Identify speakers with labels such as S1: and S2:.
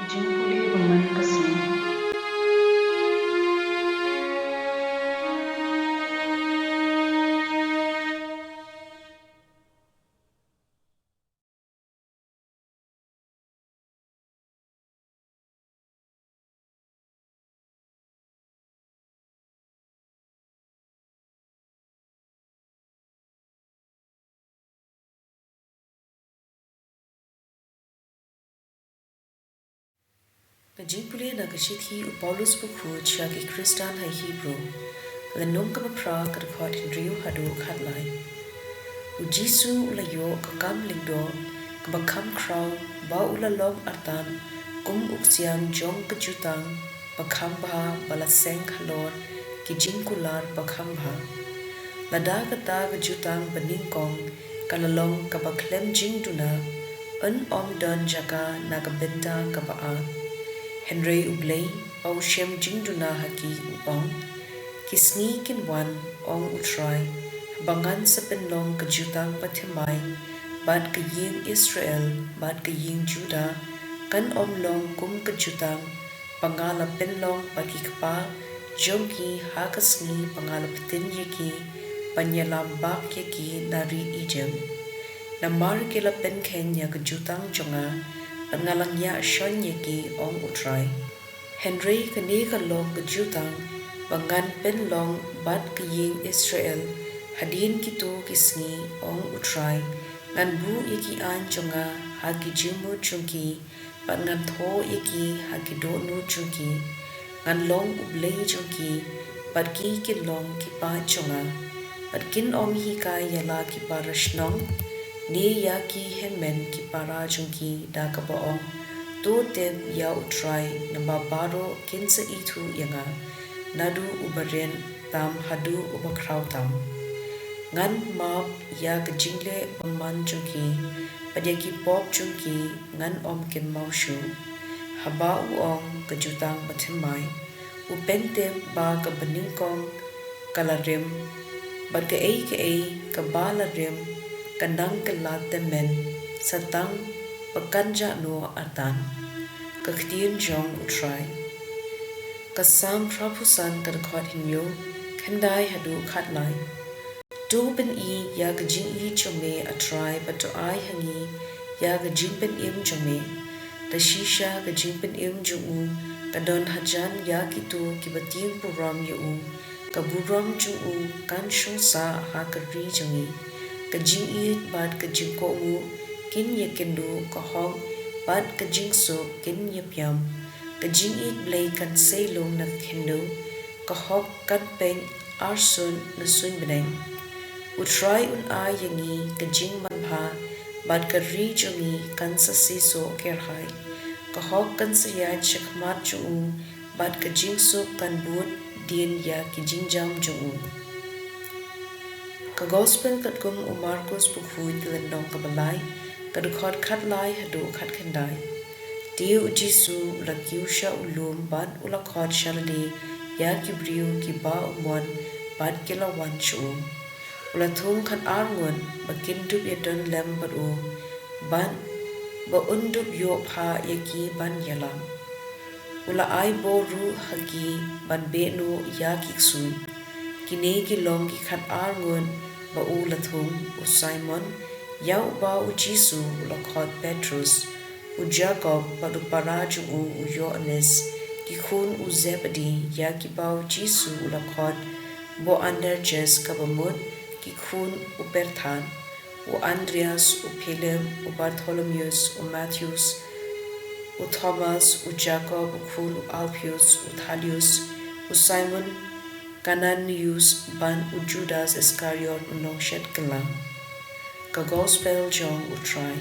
S1: jingpule baman kasih.
S2: Jingpule na kashiti u Paulus buku chia ki Kristan hai Hebrew. Le num ka pra ka khot Rio hadu khatlai. U Jisu ula yo ka kam lingdo ka bakam kraw ba ula long artan kum uksiang jong ka jutang bakam ba bala seng khalor ki jingkular bakam ba. Lada ka ta ka jutang baningkong ka lalong ka baklem jingduna un om don jaka na ka benta ka baa. Henry u Blei au shem jingduna haki upong kisngi kinwan ong utrai bangan sa penlong ka jutang pathimai bad ka ying Israel bad ka ying Juda kan om long kum ka jutang pangala penlong baki kapa jongki hakasngi pangala patin yaki panyalam bak yaki nari ijem namar kila pen kenya ka jutang jonga ngalang ya shon yaki ong utrai Henry kani ka long ka jutang bangan pen long bad ka ying Israel hadin kito kisngi ong utrai ngan bu yaki an jonga hagi jimu chungki pat ngan tho yaki hagi do nu chungki ngan long ublei chungki pat ki kin long ki pa jonga pat kin om hi ka yala ki parashnong ne yaki hemen ki para chungki da ka baong to tem ya utrai namba baro kinsa itu yanga nadu ubaren tam hadu ubakraw tam ngan map ya ka jingle pamman chungki padyaki pop chungki ngan om kin maushu haba uong ka jutang pathimai upente ba ka baningkong kalarim bad ka ei ka balarim kandang ka latemen satang pagkanja no artan ka ktien jong utrai kasam prapusan ka khot hinyo khandai hadu khatlai do ben I ya ka jing I chome atrai but to I hangi ya ka jing ben im chome ta shisha ka jing ben im jungu ka don hajan ya kitu ki bating puram yu ka buram jungu kan shung sa ha ka ri jungi ka jing I bad ka jing ko mu kin ye kendo ka hong bad ka jing so kin ye pyam ka jing I Blei kan seilong na kendo ka hok kan peng arsun na sun beneng utrai un a yangi ka jing man bha bad ka ri jungi kan sa si so kerhai ka hok kan sa ya chakmat jungu bad ka jing so kan buat din ya ki jing jam jungu ka gospel kat kum u Marcos bukhui tilandong ka balai ka dukhot khat lai hadu khat khandai tiu Jisu la kiusha ulum bad ula khot shalde ya ki briu ki ba umon bad kila wan chu ula thung khat arngon bakin dup ya don lem bad u ban ba undup yo pha yaki ban yalam ula ai bo ru hagi ban be no ya ki su kine ki long ki khat arngon ba u la thung u Simon yau ba u Jisu ula khot Petrus u Jacob ba du paraju u Yohanes ki khun u Zebedee ya ki ba u Jisu ula khot bo Anderjes ka bamut ki khun u Berthan u Andreas u Philip u Bartholomeus u Matthews u Thomas u Jacob u khun u Alphaeus u Thaddeus u Simon Cananius ban u Judas Iscariot u Nokshet Kala ka gospel jong u try